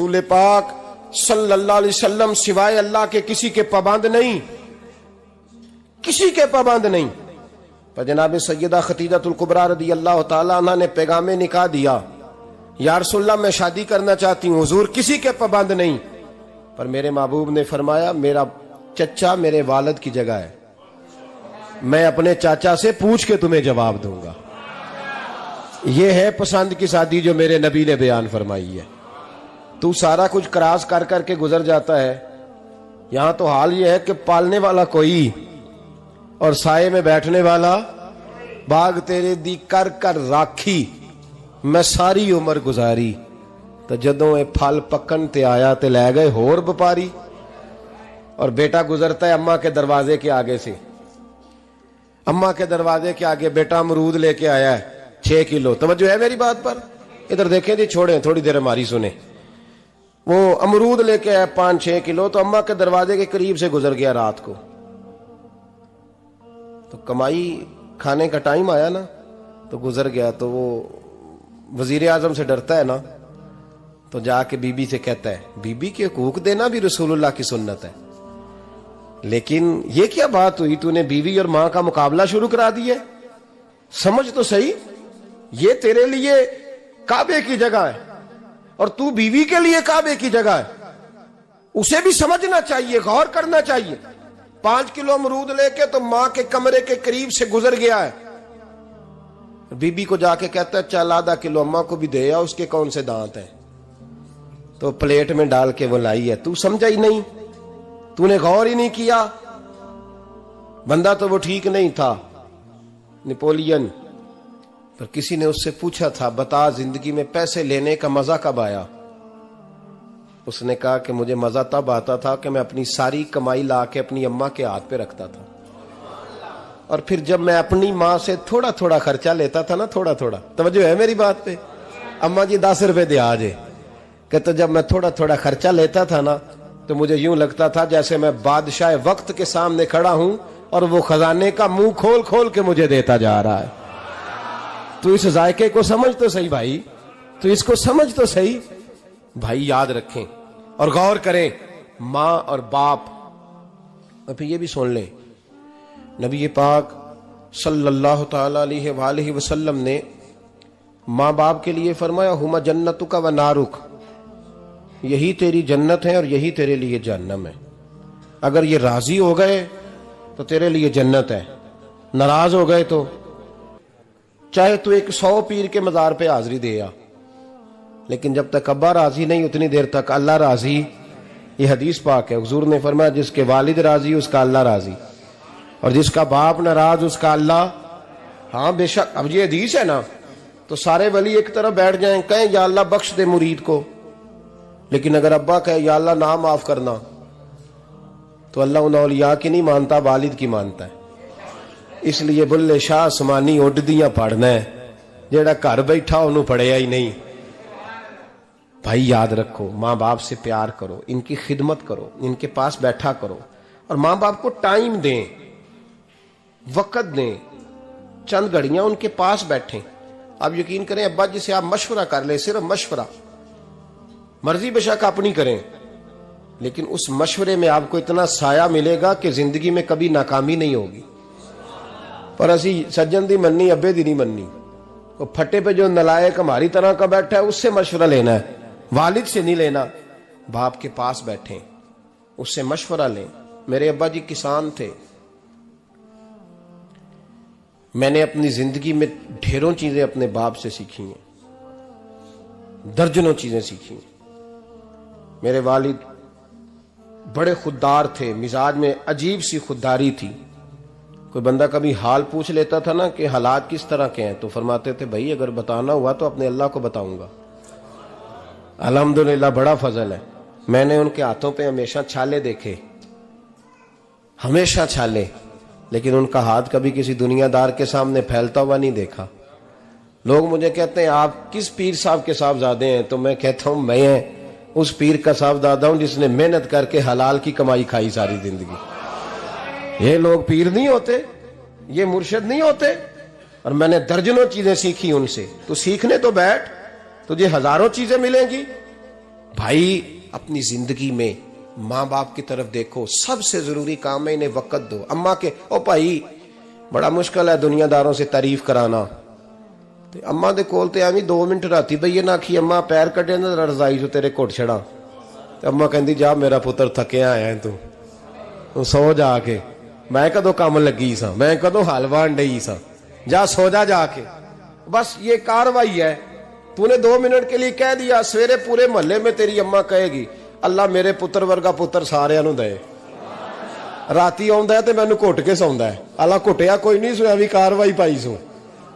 رسول پاک صلی اللہ علیہ وسلم سوائے اللہ کے کسی کے پابند نہیں، کسی کے پابند نہیں۔ پر جناب سیدہ خدیجہ الکبریٰ رضی اللہ تعالیٰ عنہ نے پیغام نکاح دیا، یا رسول اللہ میں شادی کرنا چاہتی ہوں، حضور کسی کے پابند نہیں۔ پر میرے محبوب نے فرمایا میرا چچا میرے والد کی جگہ ہے، میں اپنے چاچا سے پوچھ کے تمہیں جواب دوں گا۔ یہ ہے پسند کی شادی جو میرے نبی نے بیان فرمائی ہے۔ تو سارا کچھ کراس کر کر کے گزر جاتا ہے، یہاں تو حال یہ ہے کہ پالنے والا کوئی اور سائے میں بیٹھنے والا، باغ تیرے دی کر کر راکھی میں ساری عمر گزاری، تو جدوں اے پھل پکن تے آیا تے لے گئے ہور بپاری۔ اور بیٹا گزرتا ہے اماں کے دروازے کے آگے سے، اماں کے دروازے کے آگے بیٹا امرود لے کے آیا ہے 6 کلو۔ توجہ ہے میری بات پر؟ ادھر دیکھیں جی، چھوڑیں تھوڑی دیر ہماری سنیں۔ وہ امرود لے کے آیا 5-6 کلو، تو اماں کے دروازے کے قریب سے گزر گیا رات کو، تو کمائی کھانے کا ٹائم آیا نا، تو گزر گیا۔ تو وہ وزیر اعظم سے ڈرتا ہے نا، تو جا کے بی بی سے کہتا ہے بی بی کے حقوق دینا بھی رسول اللہ کی سنت ہے، لیکن یہ کیا بات ہوئی، تو نے بیوی اور ماں کا مقابلہ شروع کرا دیا ہے؟ سمجھ تو صحیح، یہ تیرے لیے کعبے کی جگہ ہے اور تو بیوی کے لیے کعبے کی جگہ ہے، اسے بھی سمجھنا چاہیے، غور کرنا چاہیے۔ 5 کلو امرود لے کے تو ماں کے کمرے کے قریب سے گزر گیا ہے، بی بی کو جا کے کہتا ہے چل آدھا کلو اماں کو بھی دے آ، اس کے کون سے دانت ہیں، تو پلیٹ میں ڈال کے وہ لائی ہے۔ تو سمجھا ہی نہیں، تو نے غور ہی نہیں کیا۔ بندہ تو وہ ٹھیک نہیں تھا، نیپولین، پر کسی نے اس سے پوچھا تھا بتا زندگی میں پیسے لینے کا مزہ کب آیا؟ اس نے کہا کہ مجھے مزہ تب آتا تھا کہ میں اپنی ساری کمائی لا کے اپنی اماں کے ہاتھ پہ رکھتا تھا، اور پھر جب میں اپنی ماں سے تھوڑا تھوڑا خرچہ لیتا تھا نا، تھوڑا تھوڑا، توجہ ہے میری بات پہ؟ اماں جی 10 روپے دے آجے، کہ تو جب میں تھوڑا تھوڑا خرچہ لیتا تھا نا، تو مجھے یوں لگتا تھا جیسے میں بادشاہ وقت کے سامنے کھڑا ہوں اور وہ خزانے کا منہ کھول کھول کے مجھے دیتا جا رہا ہے۔ تو اس ذائقے کو سمجھ تو صحیح بھائی، تو اس کو سمجھ تو صحیح بھائی، یاد رکھیں اور غور کریں۔ ماں اور باپ، اور پھر یہ بھی سن لیں، نبی پاک صلی اللہ تعالی علیہ وآلہ وسلم نے ماں باپ کے لیے فرمایا ہما جنتک و نارک، یہی تیری جنت ہے اور یہی تیرے لیے جہنم ہے۔ اگر یہ راضی ہو گئے تو تیرے لیے جنت ہے، ناراض ہو گئے تو چاہے تو 100 پیر کے مزار پہ حاضری دے آ، لیکن جب تک ابا راضی نہیں اتنی دیر تک اللہ راضی۔ یہ حدیث پاک ہے، حضور نے فرمایا جس کے والد راضی اس کا اللہ راضی، اور جس کا باپ ناراض اس کا اللہ۔ ہاں بے شک، اب یہ حدیث ہے نا، تو سارے ولی ایک طرف بیٹھ جائیں کہیں یا اللہ بخش دے مرید کو، لیکن اگر ابا کہے یا اللہ نہ معاف کرنا، تو اللہ ان اولیاء کی نہیں مانتا، والد کی مانتا ہے۔ اس لیے بلے شاہ سمانی اڈدیاں پڑھنا ہے، جیڑا گھر بیٹھا انہوں پڑھیا ہی نہیں۔ بھائی یاد رکھو، ماں باپ سے پیار کرو، ان کی خدمت کرو، ان کے پاس بیٹھا کرو، اور ماں باپ کو ٹائم دیں، وقت دیں، چند گھڑیاں ان کے پاس بیٹھیں۔ آپ یقین کریں ابا جی سے آپ مشورہ کر لیں، صرف مشورہ، مرضی بے شک اپنی کریں، لیکن اس مشورے میں آپ کو اتنا سایہ ملے گا کہ زندگی میں کبھی ناکامی نہیں ہوگی۔ پر اسی سجن دی مننی ابے دی نہیں مننی، وہ پھٹے پہ جو نلائق ہماری طرح کا بیٹھا ہے اس سے مشورہ لینا ہے، والد سے نہیں لینا۔ باپ کے پاس بیٹھیں، اس سے مشورہ لیں۔ میرے ابا جی کسان تھے، میں نے اپنی زندگی میں ڈھیروں چیزیں اپنے باپ سے سیکھی ہیں، درجنوں چیزیں سیکھی ہیں۔ میرے والد بڑے خوددار تھے، مزاج میں عجیب سی خودداری تھی۔ کوئی بندہ کبھی حال پوچھ لیتا تھا نا کہ حالات کس طرح کے ہیں، تو فرماتے تھے بھائی اگر بتانا ہوا تو اپنے اللہ کو بتاؤں گا۔ الحمدللہ بڑا فضل ہے، میں نے ان کے ہاتھوں پہ ہمیشہ چھالے دیکھے، ہمیشہ چھالے، لیکن ان کا ہاتھ کبھی کسی دنیا دار کے سامنے پھیلتا ہوا نہیں دیکھا۔ لوگ مجھے کہتے ہیں آپ کس پیر صاحب کے صاحبزادے ہیں، تو میں کہتا ہوں میں اس پیر کا صاحبزادہ ہوں جس نے محنت کر کے حلال کی کمائی کھائی ساری زندگی۔ یہ لوگ پیر نہیں ہوتے، یہ مرشد نہیں ہوتے، اور میں نے درجنوں چیزیں سیکھی ان سے۔ تو سیکھنے تو بیٹھ، تجھے ہزاروں چیزیں ملیں گی۔ بھائی اپنی زندگی میں ماں باپ کی طرف دیکھو، سب سے ضروری کام ہے انہیں وقت دو. اماں کے او بھائی بڑا مشکل ہے دنیا داروں سے تعریف کرانا. اماں دے کول تے ایویں 2 منٹ راتی بھئی نہ آکھی اماں پیر کٹے نہ رضائی جو تیرے گھٹ چھڑا. اماں کہندی جا میرا پتر تھکیا آیا تو سو جا کے، میں کدو کام لگی سا، میں کدو حل وان ڈئی سا، جا سو جا کے. بس یہ کاروائی ہے. تو نے 2 منٹ کے لیے کہہ دیا، سویرے پورے محلے میں تیری اماں کہے گی اللہ میرے پتر ورگا پتر سارے نو دے. راتی آندا ہے تے مینوں گھٹ کے سوندا ہے، اللہ گھٹیا کوئی نہیں سو بھی کاروائی پائی سو،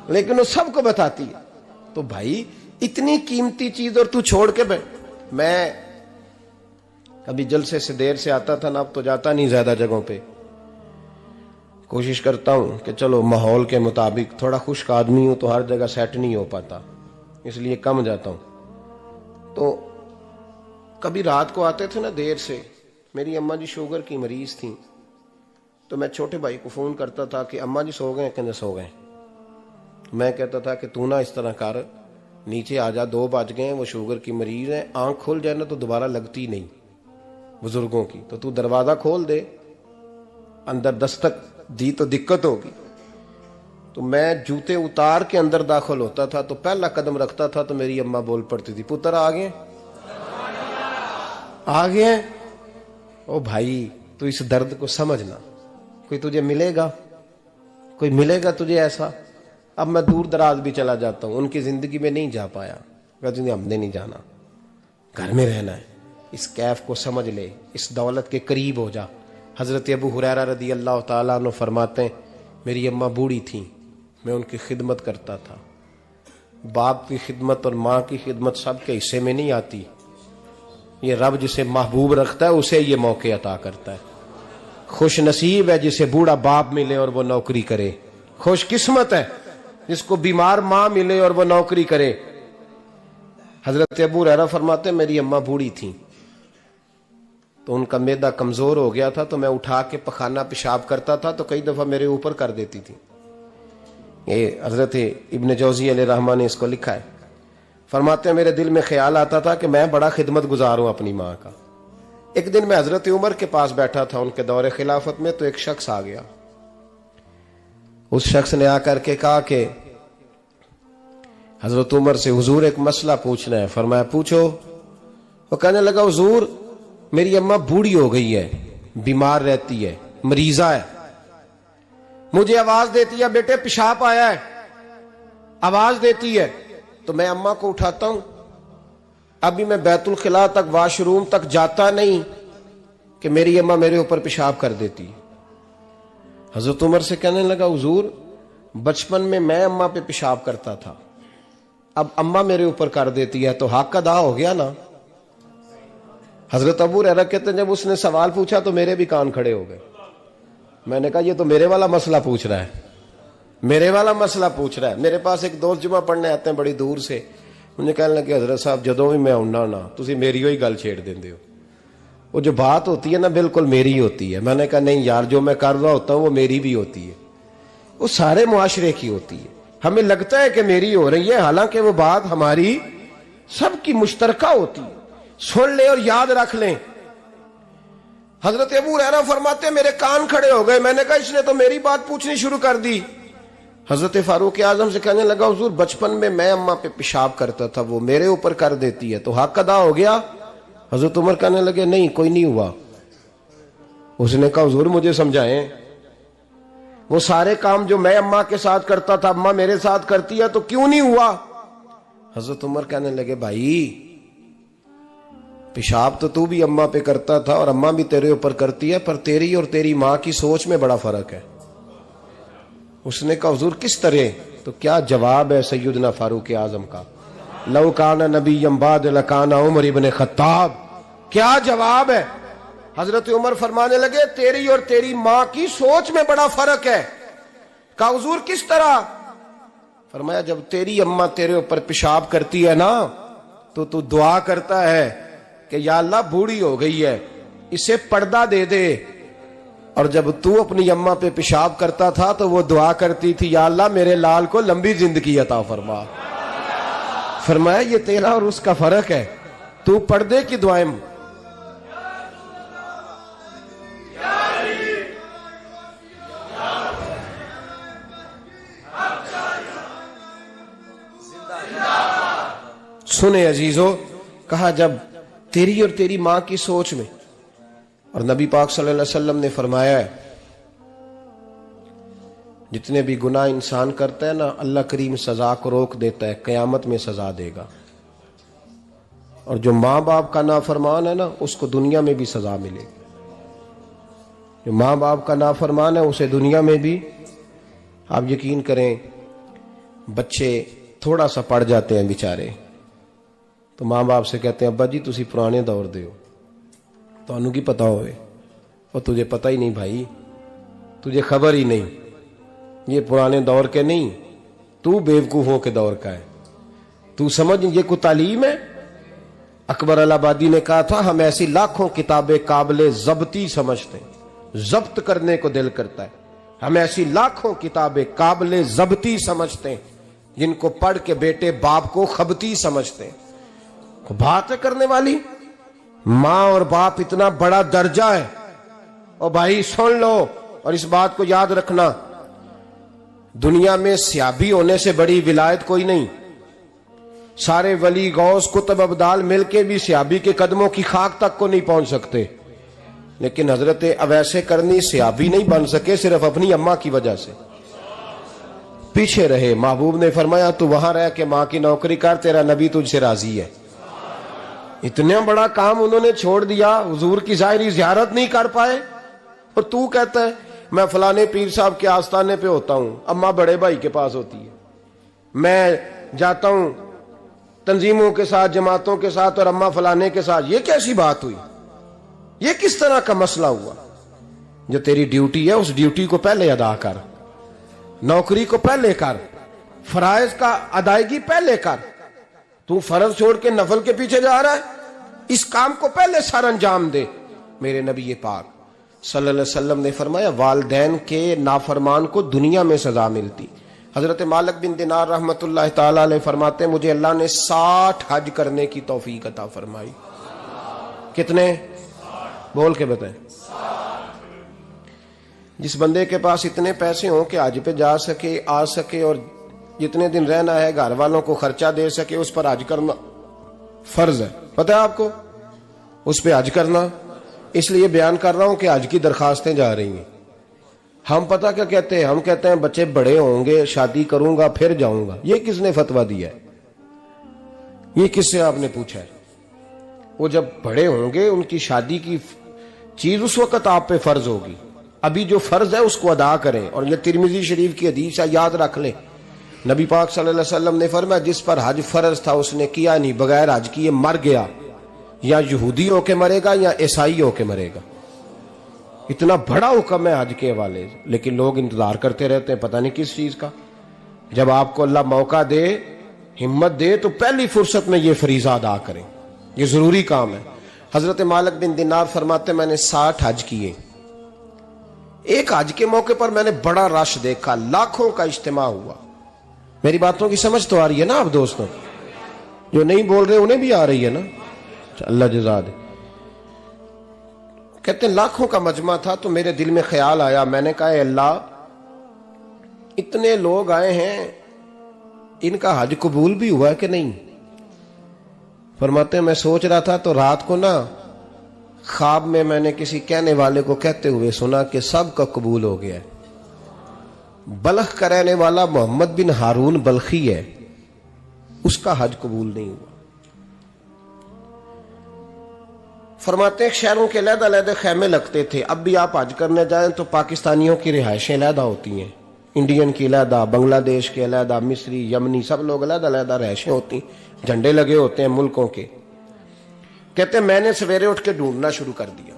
لیکن وہ سب کو بتاتی ہے. تو بھائی اتنی قیمتی چیز اور تو چھوڑ کے میں کبھی جلسے سے دیر سے آتا تھا نا، اب تو جاتا نہیں زیادہ جگہوں پہ. کوشش کرتا ہوں کہ چلو ماحول کے مطابق، تھوڑا خشک آدمی ہوں تو ہر جگہ سیٹ نہیں ہو پاتا، اس لیے کم جاتا ہوں. تو کبھی رات کو آتے تھے نا دیر سے، میری اماں جی شوگر کی مریض تھیں، تو میں چھوٹے بھائی کو فون کرتا تھا کہ اماں جی سو گئے، کہنے سو گئے. میں کہتا تھا کہ تو نہ اس طرح کر، نیچے آ جا، 2 بج گئے، وہ شوگر کی مریض ہے، آنکھ کھل جائے نا تو دوبارہ لگتی نہیں بزرگوں کی، تو دروازہ کھول دے، اندر دستک دی تو دقت ہوگی. تو میں جوتے اتار کے اندر داخل ہوتا تھا تو پہلا قدم رکھتا تھا تو میری اماں بول پڑتی تھی پتر آ گئے. او بھائی تو اس درد کو سمجھنا، کوئی تجھے ملے گا، کوئی ملے گا تجھے ایسا. اب میں دور دراز بھی چلا جاتا ہوں، ان کی زندگی میں نہیں جا پایا، کہتے ہیں ہم نے نہیں جانا، گھر میں رہنا ہے. اس کیف کو سمجھ لے، اس دولت کے قریب ہو جا. حضرت ابو ہریرہ رضی اللہ تعالیٰ عنہ فرماتے ہیں میری اماں بوڑھی تھیں، میں ان کی خدمت کرتا تھا. باپ کی خدمت اور ماں کی خدمت سب کے حصے میں نہیں آتی، یہ رب جسے محبوب رکھتا ہے اسے یہ موقع عطا کرتا ہے. خوش نصیب ہے جسے بوڑھا باپ ملے اور وہ نوکری کرے، خوش قسمت ہے جس کو بیمار ماں ملے اور وہ نوکری کرے. حضرت ابو ہریرہ فرماتے ہیں میری اماں بوڑھی تھیں تو ان کا معدہ کمزور ہو گیا تھا، تو میں اٹھا کے پخانہ پیشاب کرتا تھا تو کئی دفعہ میرے اوپر کر دیتی تھی. یہ حضرت ابن جوزی علیہ رحمہ نے اس کو لکھا ہے. فرماتے ہیں میرے دل میں خیال آتا تھا کہ میں بڑا خدمت گزار ہوں اپنی ماں کا. ایک دن میں حضرت عمر کے پاس بیٹھا تھا ان کے دور خلافت میں، تو ایک شخص آ گیا. اس شخص نے آ کر کے کہا کہ حضرت عمر سے حضور ایک مسئلہ پوچھنا ہے. فرمایا پوچھو. وہ کہنے لگا حضور میری اماں بوڑھی ہو گئی ہے، بیمار رہتی ہے، مریضہ ہے، مجھے آواز دیتی ہے بیٹے پیشاب آیا ہے، آواز دیتی ہے تو میں اماں کو اٹھاتا ہوں. ابھی میں بیت الخلاء تک، واش روم تک جاتا نہیں کہ میری اماں میرے اوپر پیشاب کر دیتی. حضرت عمر سے کہنے لگا حضور بچپن میں اماں پہ پیشاب کرتا تھا، اب اماں میرے اوپر کر دیتی ہے تو حق ادا ہو گیا نا. حضرت ابو ہریرہ کہتے ہیں جب اس نے سوال پوچھا تو میرے بھی کان کھڑے ہو گئے. میں نے کہا یہ تو میرے والا مسئلہ پوچھ رہا ہے، میرے والا مسئلہ پوچھ رہا ہے. میرے پاس ایک دوست جمعہ پڑھنے آتے ہیں بڑی دور سے، مجھے کہنے لگے حضرت صاحب جدوں بھی میں آنا نا تسی میری ہوئی گل چھیڑ دیندے ہو، وہ جو بات ہوتی ہے نا بالکل میری ہوتی ہے. میں نے کہا نہیں یار جو میں کر رہا ہوتا ہوں وہ میری بھی ہوتی ہے، وہ سارے معاشرے کی ہوتی ہے. ہمیں لگتا ہے کہ میری ہو رہی ہے، حالانکہ وہ بات ہماری سب کی مشترکہ ہوتی ہے. سن لے اور یاد رکھ لیں. حضرت ابو ہریرہ فرماتے میرے کان کھڑے ہو گئے. میں نے کہا اس نے تو میری بات پوچھنی شروع کر دی. حضرت فاروق اعظم سے کہنے لگا حضور بچپن میں اماں پہ پیشاب کرتا تھا، وہ میرے اوپر کر دیتی ہے تو حق ادا ہو گیا. حضرت عمر کہنے لگے نہیں کوئی نہیں ہوا. اس نے کہا حضور مجھے سمجھائیں، وہ سارے کام جو میں اماں کے ساتھ کرتا تھا اماں میرے ساتھ کرتی ہے تو کیوں نہیں ہوا. حضرت عمر کہنے لگے بھائی پیشاب تو بھی اماں پہ کرتا تھا اور اماں بھی تیرے اوپر کرتی ہے، پر تیری اور تیری ماں کی سوچ میں بڑا فرق ہے. اس نے کہا حضور کس طرح؟ تو کیا جواب ہے سیدنا فاروق اعظم کا، لو کان نبی بعد لکان عمر ابن خطاب. کیا جواب ہے؟ حضرت عمر فرمانے لگے تیری اور تیری ماں کی سوچ میں بڑا فرق ہے. کہا حضور کس طرح؟ فرمایا جب تیری اماں تیرے اوپر پیشاب کرتی ہے نا تو دعا کرتا ہے کہ یا اللہ بوڑھی ہو گئی ہے اسے پردہ دے دے، اور جب تو اپنی اماں پہ پیشاب کرتا تھا تو وہ دعا کرتی تھی یا اللہ میرے لال کو لمبی زندگی عطا فرما. فرمایا یہ تیرا اور اس کا فرق ہے. تو پردے کی دعائیں سنے عزیزو، کہا جب تیری اور تیری ماں کی سوچ میں، اور نبی پاک صلی اللہ علیہ وسلم نے فرمایا ہے جتنے بھی گناہ انسان کرتا ہے نا، اللہ کریم سزا کو روک دیتا ہے، قیامت میں سزا دے گا، اور جو ماں باپ کا نافرمان ہے نا اس کو دنیا میں بھی سزا ملے گی۔ جو ماں باپ کا نافرمان ہے اسے دنیا میں بھی، آپ یقین کریں بچے تھوڑا سا پڑ جاتے ہیں بیچارے تو ماں باپ سے کہتے ہیں ابا جی تسی پرانے دور دے ہو، تو انہوں کی پتا ہوئے، اور تجھے پتہ ہی نہیں بھائی، تجھے خبر ہی نہیں، یہ پرانے دور کے نہیں، تو بیوقوفوں کے دور کا ہے، تو سمجھ یہ کوئی تعلیم ہے۔ اکبر الہآبادی نے کہا تھا ہم ایسی لاکھوں کتابیں قابل ضبطی سمجھتے ہیں، ضبط کرنے کو دل کرتا ہے، ہم ایسی لاکھوں کتابیں قابل ضبطی سمجھتے ہیں جن کو پڑھ کے بیٹے باپ کو خبتی سمجھتے ہیں۔ بات ہے کرنے والی، ماں اور باپ اتنا بڑا درجہ ہے، اور بھائی سن لو اور اس بات کو یاد رکھنا، دنیا میں سیابی ہونے سے بڑی ولایت کوئی نہیں۔ سارے ولی غوث کتب ابدال مل کے بھی سیابی کے قدموں کی خاک تک کو نہیں پہنچ سکتے، لیکن حضرت اویس کرنی سیابی نہیں بن سکے صرف اپنی اماں کی وجہ سے، پیچھے رہے۔ محبوب نے فرمایا تو وہاں رہ کے ماں کی نوکری کر، تیرا نبی تجھ سے راضی ہے۔ اتنا بڑا کام انہوں نے چھوڑ دیا، حضور کی ظاہری زیارت نہیں کر پائے، اور تو کہتا ہے میں فلانے پیر صاحب کے آستانے پہ ہوتا ہوں، اماں بڑے بھائی کے پاس ہوتی ہے، میں جاتا ہوں تنظیموں کے ساتھ جماعتوں کے ساتھ اور اماں فلانے کے ساتھ۔ یہ کیسی بات ہوئی؟ یہ کس طرح کا مسئلہ ہوا؟ جو تیری ڈیوٹی ہے اس ڈیوٹی کو پہلے ادا کر، نوکری کو پہلے کر، فرائض کا ادائیگی پہلے کر۔ تو فرض چھوڑ کے نفل کے پیچھے جا رہا ہے، اس کام کو پہلے سر انجام دے۔ میرے نبی پاک صلی اللہ علیہ وسلم نے فرمایا والدین کے نافرمان کو دنیا میں سزا ملتی۔ حضرت مالک بن دینار رحمت اللہ تعالی علیہ فرماتے ہیں مجھے اللہ نے 60 حج کرنے کی توفیق عطا فرمائی۔ کتنے؟ بول کے بتائیں۔ جس بندے کے پاس اتنے پیسے ہوں کہ حج پہ جا سکے، آ سکے، اور جتنے دن رہنا ہے گھر والوں کو خرچہ دے سکے، اس پر حج کرنا فرض ہے۔ پتہ ہے آپ کو اس پہ حج کرنا؟ اس لیے بیان کر رہا ہوں کہ حج کی درخواستیں جا رہی ہیں۔ ہم پتہ کیا کہتے ہیں؟ ہم کہتے ہیں بچے بڑے ہوں گے شادی کروں گا پھر جاؤں گا۔ یہ کس نے فتویٰ دیا ہے؟ یہ کس سے آپ نے پوچھا ہے؟ وہ جب بڑے ہوں گے ان کی شادی کی چیز اس وقت آپ پہ فرض ہوگی، ابھی جو فرض ہے اس کو ادا کریں۔ اور یہ ترمذی شریف کی حدیث ہے، یاد رکھ لیں۔ نبی پاک صلی اللہ علیہ وسلم نے فرمایا جس پر حج فرض تھا اس نے کیا نہیں، بغیر حج کیے مر گیا، یا یہودی ہو کے مرے گا یا عیسائی ہو کے مرے گا۔ اتنا بڑا حکم ہے حج کے حوالے سے، لیکن لوگ انتظار کرتے رہتے ہیں پتہ نہیں کس چیز کا۔ جب آپ کو اللہ موقع دے، ہمت دے، تو پہلی فرصت میں یہ فریضہ ادا کریں، یہ ضروری کام ہے۔ حضرت مالک بن دینار فرماتے میں نے 60 حج کیے۔ ایک حج کے موقع پر میں نے بڑا رش دیکھا، لاکھوں کا اجتماع ہوا۔ میری باتوں کی سمجھ تو آ رہی ہے نا آپ دوستوں؟ جو نہیں بول رہے انہیں بھی آ رہی ہے نا؟ اللہ جزا دے۔ کہتے ہیں لاکھوں کا مجمع تھا، تو میرے دل میں خیال آیا، میں نے کہا اے اللہ اتنے لوگ آئے ہیں، ان کا حج قبول بھی ہوا ہے کہ نہیں؟ فرماتے ہیں میں سوچ رہا تھا تو رات کو نا خواب میں نے کسی کہنے والے کو کہتے ہوئے سنا کہ سب کا قبول ہو گیا ہے۔ بلخ کا رہنے والا محمد بن ہارون بلخی ہے، اس کا حج قبول نہیں ہوا۔ فرماتے ہیں شہروں کے علیحدہ علیحدہ خیمے لگتے تھے، اب بھی آپ حج کرنے جائیں تو پاکستانیوں کی رہائشیں علیحدہ ہوتی ہیں، انڈین کی علیحدہ، بنگلہ دیش کے علیحدہ، مصری، یمنی، سب لوگ علیحدہ علیحدہ رہائشیں ہوتی ہیں، جھنڈے لگے ہوتے ہیں ملکوں کے۔ کہتے ہیں میں نے سویرے اٹھ کے ڈھونڈنا شروع کر دیا،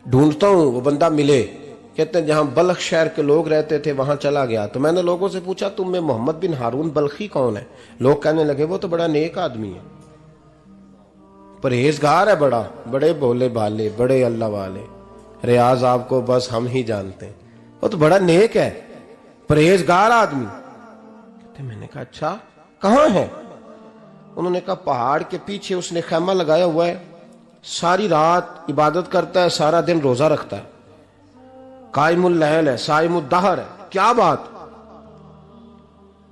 ڈھونڈتا ہوں وہ بندہ ملے۔ کہتے ہیں جہاں بلخ شہر کے لوگ رہتے تھے وہاں چلا گیا، تو میں نے لوگوں سے پوچھا تم میں محمد بن ہارون بلخی کون ہے؟ لوگ کہنے لگے وہ تو بڑا نیک آدمی ہے، پرہیزگار ہے، بڑے بولے بالے، بڑے اللہ والے، ریاض آپ کو بس ہم ہی جانتے ہیں، وہ تو بڑا نیک ہے، پرہیزگار آدمی۔ کہتے میں نے کہا اچھا کہاں ہے؟ انہوں نے کہا پہاڑ کے پیچھے اس نے خیمہ لگایا ہوا ہے، ساری رات عبادت کرتا ہے، سارا دن روزہ رکھتا ہے، قائم اللیل ہے، صائم الدہر ہے، کیا بات؟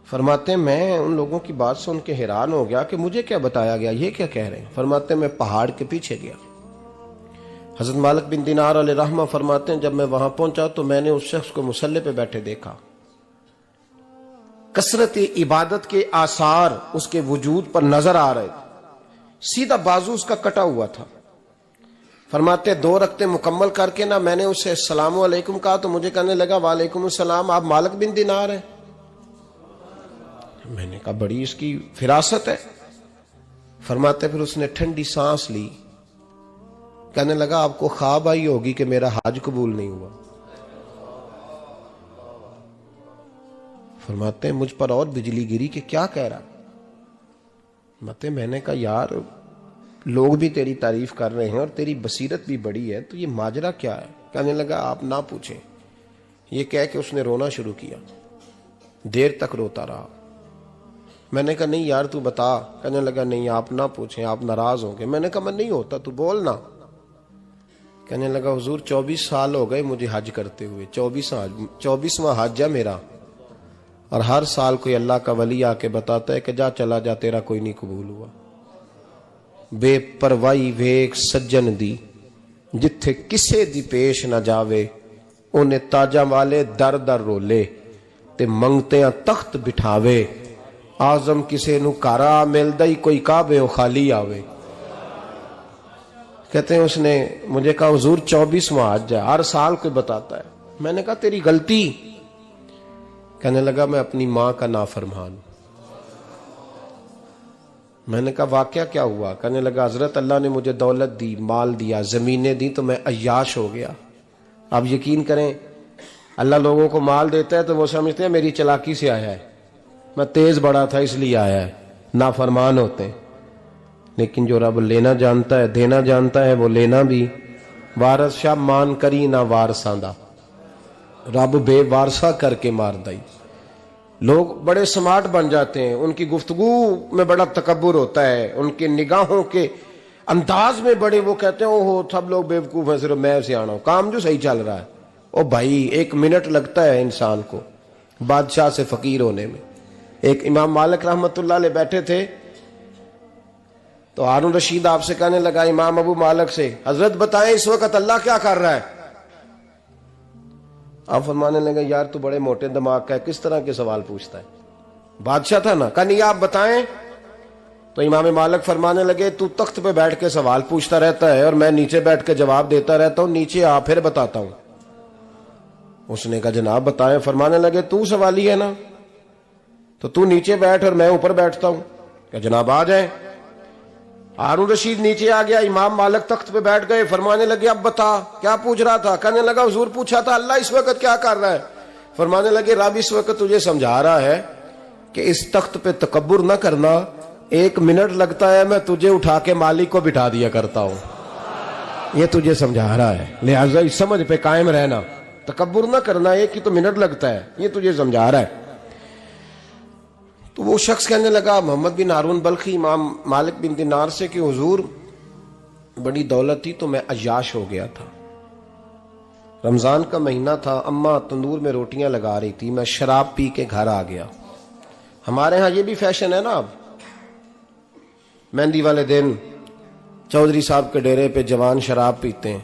فرماتے ہیں میں ان لوگوں کی بات سن کے حیران ہو گیا کہ مجھے کیا بتایا گیا، یہ کیا کہہ رہے ہیں؟ فرماتے ہیں میں پہاڑ کے پیچھے گیا۔ حضرت مالک بن دینار علیہ رحمہ فرماتے ہیں جب میں وہاں پہنچا تو میں نے اس شخص کو مصلی پہ بیٹھے دیکھا، کثرت عبادت کے آثار اس کے وجود پر نظر آ رہے تھے، سیدھا بازو اس کا کٹا ہوا تھا۔ فرماتے 2 رکعتیں مکمل کر کے نا میں نے اسے السلام علیکم کہا تو مجھے کہنے لگا وعلیکم السلام، آپ مالک بن دینار ہیں؟ میں نے کہا بڑی اس کی فراست ہے۔ فرماتے پھر اس نے ٹھنڈی سانس لی، کہنے لگا آپ کو خواب آئی ہوگی کہ میرا حج قبول نہیں ہوا۔ فرماتے ہیں مجھ پر اور بجلی گری کہ کیا کہہ رہا؟ فرماتے میں نے کہا یار لوگ بھی تیری تعریف کر رہے ہیں اور تیری بصیرت بھی بڑی ہے، تو یہ ماجرا کیا ہے؟ کہنے لگا آپ نہ پوچھیں۔ یہ کہہ کے اس نے رونا شروع کیا، دیر تک روتا رہا۔ میں نے کہا نہیں یار تو بتا۔ کہنے لگا نہیں آپ نہ پوچھیں، آپ ناراض ہوں گے۔ میں نے کہا میں نہیں ہوتا، تو بولنا۔ کہنے لگا حضور 24 سال ہو گئے مجھے حج کرتے ہوئے، 24واں حج ہے میرا، اور ہر سال کوئی اللہ کا ولی آ کے بتاتا ہے کہ جا چلا جا تیرا کوئی نہیں قبول ہوا۔ بے پروائی ویک سجن دی جتھے کسے دی پیش نہ جاوے، انہیں تاجاں والے در در رولے تے منگتیاں تخت بٹھاوے، آزم کسے نو کارا ملدا ہی کوئی کعبے و خالی آوے۔ کہتے ہیں اس نے مجھے کہا حضور 24واں حج ہے، ہر سال کوئی بتاتا ہے۔ میں نے کہا تیری غلطی۔ کہنے لگا میں اپنی ماں کا نافرمان۔ میں نے کہا واقعہ کیا ہوا؟ کہنے لگا حضرت اللہ نے مجھے دولت دی، مال دیا، زمینیں دی تو میں عیاش ہو گیا۔ آپ یقین کریں اللہ لوگوں کو مال دیتا ہے تو وہ سمجھتے ہیں میری چلاکی سے آیا ہے، میں تیز بڑا تھا اس لیے آیا ہے، نافرمان ہوتے ہیں۔ لیکن جو رب لینا جانتا ہے دینا جانتا ہے وہ لینا بھی۔ وارث شاہ مان کری نہ وارثاں دا، رب بے وارثہ کر کے مار دائی۔ لوگ بڑے سمارٹ بن جاتے ہیں، ان کی گفتگو میں بڑا تکبر ہوتا ہے، ان کے نگاہوں کے انداز میں بڑے، وہ کہتے ہیں اوہ سب لوگ بیوقوف ہیں صرف میں سے آنا ہوں، کام جو صحیح چل رہا ہے۔ او بھائی 1 منٹ لگتا ہے انسان کو بادشاہ سے فقیر ہونے میں۔ ایک امام مالک رحمت اللہ علیہ بیٹھے تھے تو ہارون رشید آپ سے کہنے لگا امام ابو مالک سے، حضرت بتائیں اس وقت اللہ کیا کر رہا ہے؟ آپ فرمانے لگے یار تو بڑے موٹے دماغ کا ہے، کس طرح کے سوال پوچھتا ہے؟ بادشاہ تھا نا، کہا نہیں آپ بتائیں۔ تو امام مالک فرمانے لگے تو تخت پہ بیٹھ کے سوال پوچھتا رہتا ہے اور میں نیچے بیٹھ کے جواب دیتا رہتا ہوں، نیچے آ پھر بتاتا ہوں۔ اس نے کہا جناب بتائیں۔ فرمانے لگے تو سوالی ہے نا، تو تو نیچے بیٹھ اور میں اوپر بیٹھتا ہوں۔ کہ جناب آ جائیں۔ ہارون رشید نیچے آ گیا، امام مالک تخت پہ بیٹھ گئے۔ فرمانے لگے اب بتا کیا پوچھ رہا تھا؟ کہنے لگا حضور پوچھا تھا اللہ اس وقت کیا کر رہا ہے؟ فرمانے لگے رب اس وقت تجھے سمجھا رہا ہے کہ اس تخت پہ تکبر نہ کرنا، 1 منٹ لگتا ہے میں تجھے اٹھا کے مالک کو بٹھا دیا کرتا ہوں، یہ تجھے سمجھا رہا ہے، لہٰذا اس سمجھ پہ قائم رہنا، تکبر نہ کرنا، 1 ہی تو منٹ لگتا ہے، یہ تجھے سمجھا رہا ہے۔ تو وہ شخص کہنے لگا محمد بن ہارون بلخی امام مالک بن دینار سے کہ حضور بڑی دولت تھی تو میں عیاش ہو گیا تھا، رمضان کا مہینہ تھا، اماں تندور میں روٹیاں لگا رہی تھی، میں شراب پی کے گھر آ گیا۔ ہمارے ہاں یہ بھی فیشن ہے نا، اب مہندی والے دن چودھری صاحب کے ڈیرے پہ جوان شراب پیتے ہیں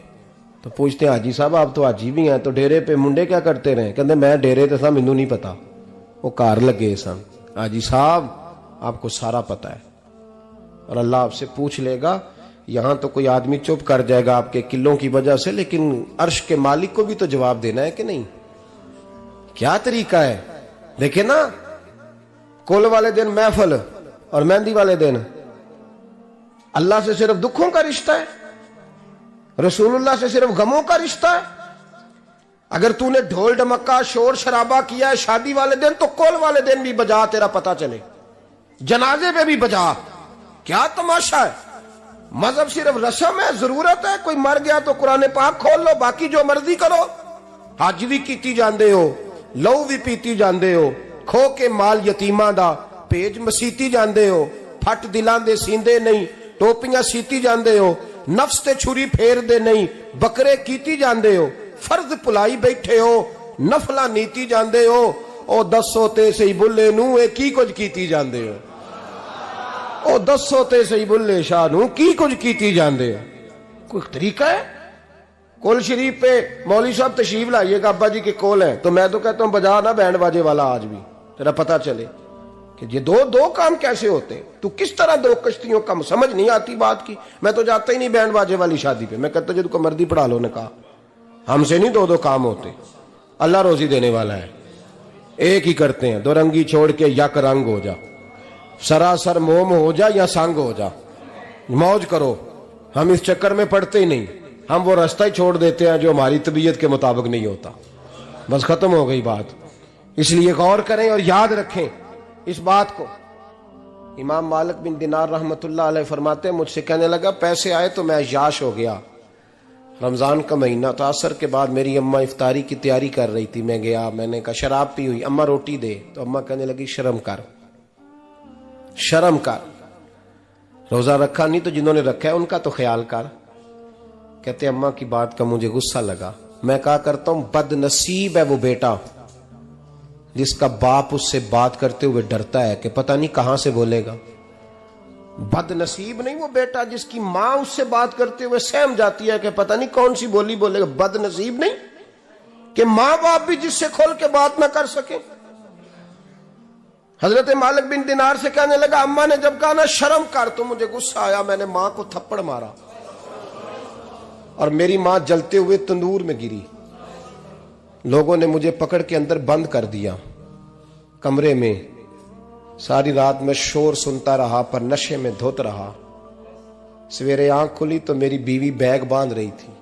تو پوچھتے ہیں حاجی صاحب آپ تو حاجی بھی ہیں تو ڈیرے پہ منڈے کیا کرتے رہے؟ کہتے میں ڈیرے تے سا مینوں نہیں پتا، وہ کار لگے سن۔ حاجی صاحب آپ کو سارا پتا ہے اور اللہ آپ سے پوچھ لے گا۔ یہاں تو کوئی آدمی چپ کر جائے گا آپ کے قلوں کی وجہ سے، لیکن عرش کے مالک کو بھی تو جواب دینا ہے کہ نہیں؟ کیا طریقہ ہے؟ دیکھیں نا، کل والے دن محفل اور مہندی والے دن اللہ سے صرف دکھوں کا رشتہ ہے، رسول اللہ سے صرف غموں کا رشتہ ہے۔ اگر تو نے ڈھول ڈمکا شور شرابہ کیا ہے شادی والے دن تو کل والے دن بھی بجا، تیرا پتہ چلے، جنازے پہ بھی بجا۔ کیا تماشا ہے؟ مذہب صرف رسم ہے، ضرورت ہے، کوئی مر گیا تو قرآن پاک کھول لو، باقی جو مرضی کرو۔ حج بھی کیتی جاندے ہو، لہو بھی پیتی جاندے ہو، کھو کے مال یتیماں دا پیج مسیتی جاندے ہو، ਫੱਟ ਦਿਲਾਂ ਦੇ ਸੀਂਦੇ ਨਹੀਂ, ਟੋਪੀਆਂ ਸੀਤੀ ਜਾਂਦੇ ਹੋ, ਨਫਸ ਤੇ ਛੁਰੀ ਫੇਰਦੇ ਨਹੀਂ, ਬੱਕਰੇ ਕੀਤੀ ਜਾਂਦੇ ਹੋ, ਫਰਜ਼ ਭੁਲਾਈ ਬੈਠੇ ਹੋ, ਨਫਲਾਂ ਨੀਤੀ ਜਾਂਦੇ ਹੋ। ਉਹ ਦੱਸੋ ਤੇ ਸਹੀ ਬੁੱਲੇ ਨੂੰ ਇਹ ਕੀ ਕੁਝ ਕੀਤੀ ਜਾਂਦੇ ਹੋ? ਉਹ ਦੱਸੋ ਤੇ ਸਹੀ ਬੁੱਲੇ ਸ਼ਾਹ ਨੂੰ ਕੀ ਕੁਝ ਕੀਤੀ ਜਾਂਦੇ ਹੋ? کوئی طریقہ ہے؟ کول شریف پہ مولوی صاحب تشریف لائیے گا ابا جی کے کول ہیں تو میں تو کہتا ہوں بجا نہ بینڈ باجے والا آج بھی، تیرا پتہ چلے کہ یہ دو کام کیسے ہوتے ہیں، تو کس طرح دو کشتیوں کا سمجھ نہیں آتی بات کی۔ میں تو جاتا ہی نہیں بینڈ باجے والی شادی پہ، میں کہتا ہوں جب کو مردی پڑھا لو نے کہا ہم سے نہیں دو کام ہوتے، اللہ روزی دینے والا ہے، ایک ہی کرتے ہیں، دو رنگی چھوڑ کے یک رنگ ہو جا، سراسر موم ہو جا یا سنگ ہو جا، موج کرو۔ ہم اس چکر میں پڑتے ہی نہیں، ہم وہ راستہ ہی چھوڑ دیتے ہیں جو ہماری طبیعت کے مطابق نہیں ہوتا، بس ختم ہو گئی بات۔ اس لیے غور کریں اور یاد رکھیں اس بات کو۔ امام مالک بن دینار رحمت اللہ علیہ فرماتے ہیں مجھ سے کہنے لگا پیسے آئے تو میں عیاش ہو گیا، رمضان کا مہینہ تھا، عصر کے بعد میری اماں افطاری کی تیاری کر رہی تھی، میں گیا، میں نے کہا شراب پی ہوئی، اماں روٹی دے، تو اماں کہنے لگی شرم کر، شرم کر، روزہ رکھا نہیں تو جنہوں نے رکھا ہے ان کا تو خیال کر۔ کہتے اماں کی بات کا مجھے غصہ لگا، میں کہا کرتا ہوں بد نصیب ہے وہ بیٹا جس کا باپ اس سے بات کرتے ہوئے ڈرتا ہے کہ پتہ نہیں کہاں سے بولے گا۔ بد نصیب نہیں وہ بیٹا جس کی ماں اس سے بات کرتے ہوئے سہم جاتی ہے کہ پتہ نہیں کون سی بولی بولے گا۔ بد نصیب نہیں کہ ماں باپ بھی جس سے کھول کے بات نہ کر سکے۔ حضرت مالک بن دینار سے کہنے لگا اماں نے جب کہا نا شرم کر تو مجھے غصہ آیا، میں نے ماں کو تھپڑ مارا اور میری ماں جلتے ہوئے تندور میں گری۔ لوگوں نے مجھے پکڑ کے اندر بند کر دیا کمرے میں، ساری رات میں شور سنتا رہا پر نشے میں دھوت رہا۔ سویرے آنکھ کھلی تو میری بیوی بیگ باندھ رہی تھی،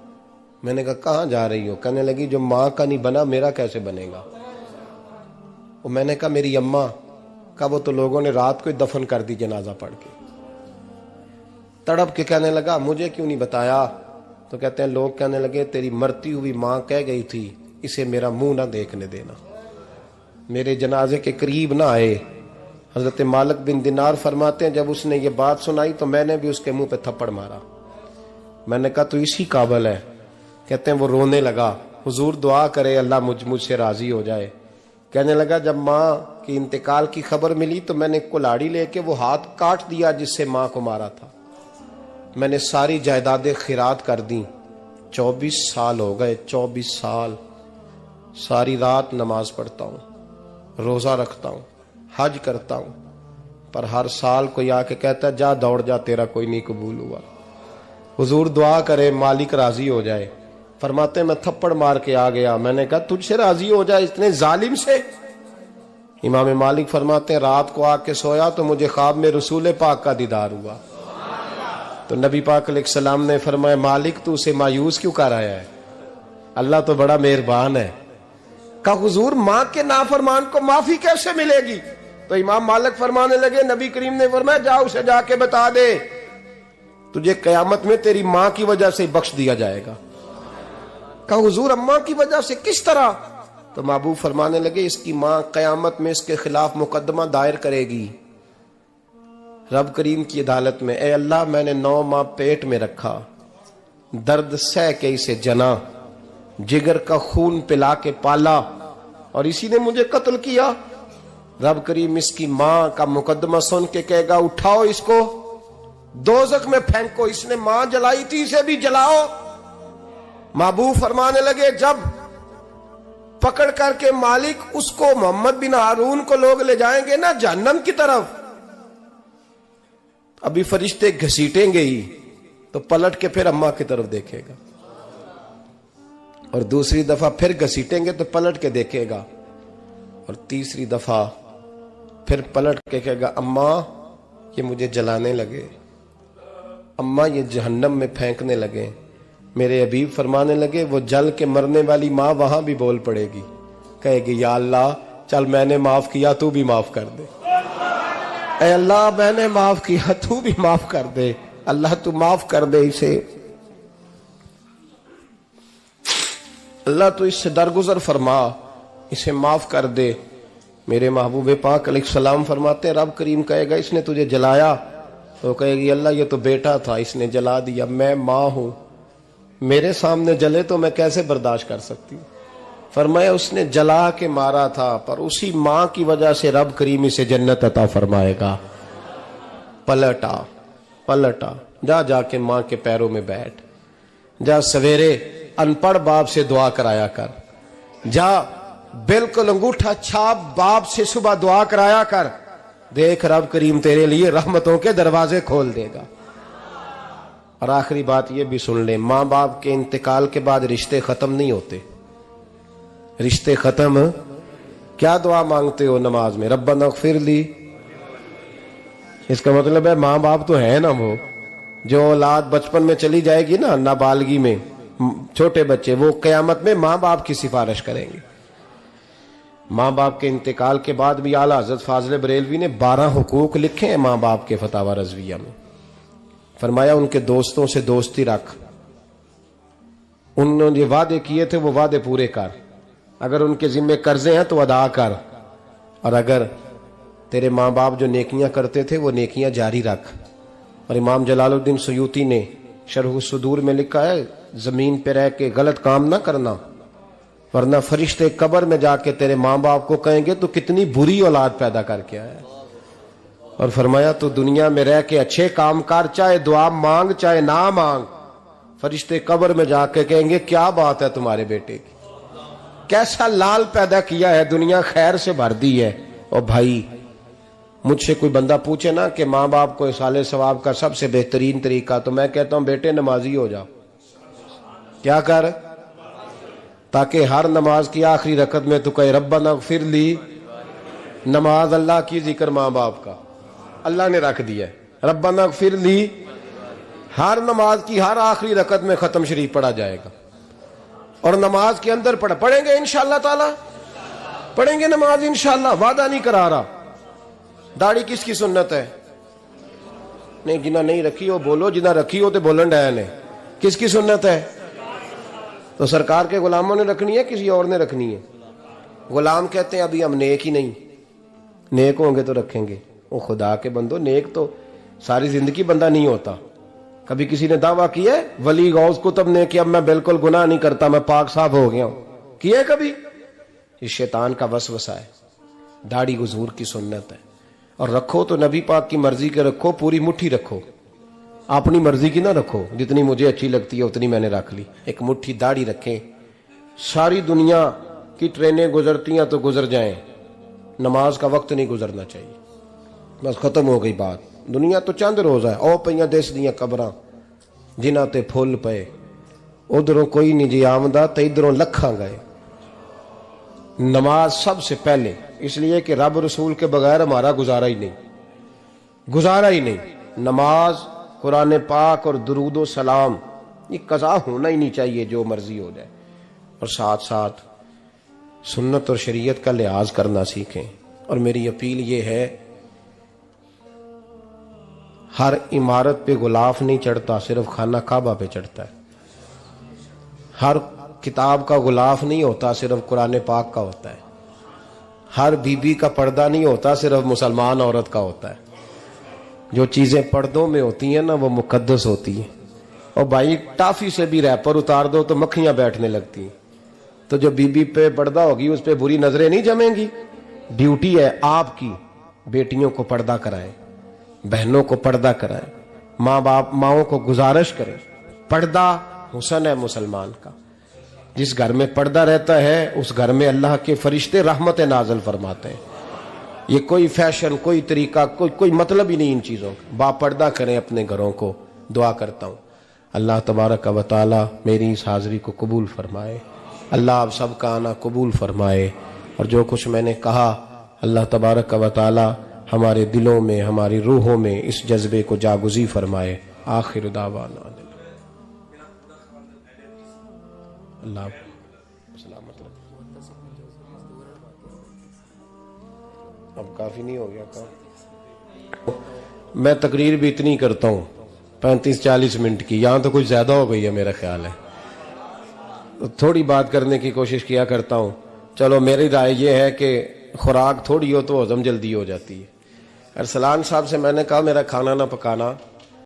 میں نے کہا کہاں جا رہی ہو؟ کہنے لگی جو ماں کا نہیں بنا میرا کیسے بنے گا؟ اور میں نے کہا میری اماں کا وہ تو لوگوں نے رات کو ہی دفن کر دی جنازہ پڑھ کے۔ تڑپ کے کہنے لگا مجھے کیوں نہیں بتایا؟ تو کہتے ہیں لوگ کہنے لگے تیری مرتی ہوئی ماں کہہ گئی تھی اسے میرا منہ نہ دیکھنے دینا، میرے جنازے کے قریب نہ آئے۔ حضرت مالک بن دینار فرماتے ہیں جب اس نے یہ بات سنائی تو میں نے بھی اس کے منہ پہ تھپڑ مارا۔ میں نے کہا تو اسی قابل ہے۔ کہتے ہیں وہ رونے لگا، حضور دعا کرے اللہ مجھ سے راضی ہو جائے۔ کہنے لگا جب ماں کی انتقال کی خبر ملی تو میں نے کلاڑی لے کے وہ ہاتھ کاٹ دیا جس سے ماں کو مارا تھا۔ میں نے ساری جائیدادیں خیرات کر دیں۔ 24 سال ہو گئے، 24 سال ساری رات نماز پڑھتا ہوں، روزہ رکھتا ہوں، حج کرتا ہوں، پر ہر سال کوئی آ کے کہتا ہے جا دوڑ جا تیرا کوئی نہیں قبول ہوا۔ حضور دعا کرے مالک راضی ہو جائے۔ فرماتے میں تھپڑ مار کے آ گیا، میں نے کہا تجھ سے راضی ہو جائے اتنے ظالم سے؟ امام مالک فرماتے ہیں رات کو آ کے سویا تو مجھے خواب میں رسول پاک کا دیدار ہوا، تو نبی پاک علیہ السلام نے فرمایا مالک تو اسے مایوس کیوں کر آیا ہے؟ اللہ تو بڑا مہربان ہے۔ کہا حضور ماں کے نافرمان کو معافی کیسے ملے گی؟ تو امام مالک فرمانے لگے نبی کریم نے فرمایا جا اسے جا کے بتا دے تجھے قیامت میں تیری ماں کی وجہ سے بخش دیا جائے گا۔ کہا حضور اماں کی وجہ سے کس طرح؟ تو محبوب فرمانے لگے اس کی ماں قیامت میں اس کے خلاف مقدمہ دائر کرے گی رب کریم کی عدالت میں، اے اللہ میں نے 9 ماہ پیٹ میں رکھا، درد سہ کے اسے جنا، جگر کا خون پلا کے پالا اور اسی نے مجھے قتل کیا۔ رب کریم اس کی ماں کا مقدمہ سن کے کہے گا اٹھاؤ اس کو دوزخ میں پھینکو، اس نے ماں جلائی تھی اسے بھی جلاؤ۔ محبوب فرمانے لگے جب پکڑ کر کے مالک اس کو محمد بن ہارون کو لوگ لے جائیں گے نا جہنم کی طرف، ابھی فرشتے گھسیٹیں گے ہی تو پلٹ کے پھر اماں کی طرف دیکھے گا اور دوسری دفعہ پھر گھسیٹیں گے تو پلٹ کے دیکھے گا اور تیسری دفعہ پھر پلٹ کے کہے گا اماں یہ مجھے جلانے لگے، اماں یہ جہنم میں پھینکنے لگے۔ میرے حبیب فرمانے لگے وہ جل کے مرنے والی ماں وہاں بھی بول پڑے گی، کہے گی یا اللہ چل میں نے معاف کیا تو بھی معاف کر دے، اے اللہ میں نے معاف کیا تو بھی معاف کر دے، اللہ تو معاف کر دے اسے، اللہ تو اس سے درگزر فرما، اسے معاف کر دے۔ میرے محبوب پاک علیہ السلام فرماتے ہیں رب کریم کہے گا اس نے تجھے جلایا تو کہے گی اللہ یہ تو بیٹا تھا اس نے جلا دیا، میں ماں ہوں، میرے سامنے جلے تو میں کیسے برداشت کر سکتی ہوں؟ فرمایا اس نے جلا کے مارا تھا، پر اسی ماں کی وجہ سے رب کریم اسے جنت عطا فرمائے گا۔ پلٹا جا کے ماں کے پیروں میں بیٹھ، جا سویرے ان پڑھ باپ سے دعا کرایا کر، جا بالکل انگوٹھا چھاپ باپ سے صبح دعا کرایا کر، دیکھ رب کریم تیرے لیے رحمتوں کے دروازے کھول دے گا۔ اور آخری بات یہ بھی سن لیں، ماں باپ کے انتقال کے بعد رشتے ختم نہیں ہوتے۔ رشتے ختم، کیا دعا مانگتے ہو نماز میں؟ ربنا اغفر لی، اس کا مطلب ہے ماں باپ تو ہے نا، وہ جو اولاد بچپن میں چلی جائے گی نا، نابالغی میں چھوٹے بچے، وہ قیامت میں ماں باپ کی سفارش کریں گے۔ ماں باپ کے انتقال کے بعد بھی اعلیٰ حضرت فاضل بریلوی نے 12 حقوق لکھے ہیں ماں باپ کے فتاوی رضویہ میں۔ فرمایا ان کے دوستوں سے دوستی رکھ، انہوں نے وعدے کیے تھے وہ وعدے پورے کر، اگر ان کے ذمہ قرضے ہیں تو ادا کر، اور اگر تیرے ماں باپ جو نیکیاں کرتے تھے وہ نیکیاں جاری رکھ۔ اور امام جلال الدین سیوطی نے شرح الصدور میں لکھا ہے زمین پہ رہ کے غلط کام نہ کرنا، ورنہ فرشتے قبر میں جا کے تیرے ماں باپ کو کہیں گے تو کتنی بری اولاد پیدا کر کے آیا ہے۔ اور فرمایا تو دنیا میں رہ کے اچھے کام کر، چاہے دعا مانگ چاہے نہ مانگ، فرشتے قبر میں جا کے کہیں گے کیا بات ہے تمہارے بیٹے کی، کیسا لال پیدا کیا ہے، دنیا خیر سے بھر دی ہے۔ اور بھائی مجھ سے کوئی بندہ پوچھے نا کہ ماں باپ کو اصالہ ثواب کا سب سے بہترین طریقہ، تو میں کہتا ہوں بیٹے نمازی ہو جاؤ۔ کیا کر؟ تاکہ ہر نماز کی آخری رکعت میں تو کہے ربنا اغفر لی۔ نماز اللہ کی، ذکر ماں باپ کا، اللہ نے رکھ دیا ہے ربنا اغفر لی، ہر نماز کی ہر آخری رکعت میں ختم شریف پڑھا جائے گا۔ اور نماز کے اندر پڑھیں گے انشاءاللہ تعالی، پڑھیں گے نماز انشاءاللہ، وعدہ نہیں کرا رہا۔ داڑھی کس کی سنت ہے؟ نہیں جنہ نہیں رکھی ہو بولو، جنہ رکھی ہو تو بولن ڈایا نے۔ کس کی سنت ہے؟ تو سرکار کے غلاموں نے رکھنی ہے کسی اور نے رکھنی ہے؟ غلام کہتے ہیں ابھی ہم نیک ہی نہیں، نیک ہوں گے تو رکھیں گے۔ وہ خدا کے بندو، نیک تو ساری زندگی بندہ نہیں ہوتا۔ کبھی کسی نے دعویٰ کیا ہے ولی غوث کتب نے کہ اب میں بالکل گناہ نہیں کرتا، میں پاک صاف ہو گیا ہوں؟ کیا ہے کبھی؟ یہ شیطان کا وسوسہ ہے۔ داڑھی حضور کی سنت ہے، اور رکھو تو نبی پاک کی مرضی کے رکھو، پوری مٹھی رکھو، اپنی مرضی کی نہ رکھو، جتنی مجھے اچھی لگتی ہے اتنی میں نے رکھ لی۔ ایک مٹھی داڑھی رکھیں، ساری دنیا کی ٹرینیں گزرتی ہیں تو گزر جائیں، نماز کا وقت نہیں گزرنا چاہیے، بس ختم ہو گئی بات۔ دنیا تو چند روز ہے، او پئیاں دس دیاں قبراں جنہاں تے پھول پئے، ادھروں کوئی نہیں جی آمدہ تے ادھروں لکھاں گئے۔ نماز سب سے پہلے، اس لیے کہ رب رسول کے بغیر ہمارا گزارا ہی نہیں۔ نماز، قرآن پاک اور درود و سلام، یہ قضا ہونا ہی نہیں چاہیے، جو مرضی ہو جائے۔ اور ساتھ ساتھ سنت اور شریعت کا لحاظ کرنا سیکھیں۔ اور میری اپیل یہ ہے، ہر عمارت پہ غلاف نہیں چڑھتا، صرف خانہ کعبہ پہ چڑھتا ہے۔ ہر کتاب کا غلاف نہیں ہوتا، صرف قرآن پاک کا ہوتا ہے۔ ہر بی بی کا پردہ نہیں ہوتا، صرف مسلمان عورت کا ہوتا ہے۔ جو چیزیں پردوں میں ہوتی ہیں نا وہ مقدس ہوتی ہیں۔ اور بھائی ٹافی سے بھی ریپر اتار دو تو مکھیاں بیٹھنے لگتی ہیں، تو جو بی بی پہ پردہ ہوگی اس پہ بری نظریں نہیں جمیں گی۔ ڈیوٹی ہے آپ کی، بیٹیوں کو پردہ کرائیں، بہنوں کو پردہ کرائیں، ماؤں کو گزارش کریں۔ پردہ حسن ہے مسلمان کا۔ جس گھر میں پردہ رہتا ہے اس گھر میں اللہ کے فرشتے رحمت نازل فرماتے ہیں۔ یہ کوئی فیشن، کوئی طریقہ، کوئی مطلب ہی نہیں ان چیزوں کا۔ با پردہ کریں اپنے گھروں کو۔ دعا کرتا ہوں اللہ تبارک و تعالی میری اس حاضری کو قبول فرمائے، اللہ آپ سب کا آنا قبول فرمائے، اور جو کچھ میں نے کہا اللہ تبارک و تعالی ہمارے دلوں میں، ہماری روحوں میں اس جذبے کو جاگزی فرمائے۔ آخر دعوانا اللہ سلامت رکھے۔ اب کافی نہیں ہو گیا کام؟ میں تقریر بھی اتنی کرتا ہوں 35-40 منٹ کی، یہاں تو کچھ زیادہ ہو گئی ہے میرا خیال ہے۔ تھوڑی بات کرنے کی کوشش کیا کرتا ہوں۔ چلو میری رائے یہ ہے کہ خوراک تھوڑی ہو تو ہضم جلدی ہو جاتی ہے، ارسلان صاحب سے میں نے کہا میرا کھانا نہ پکانا,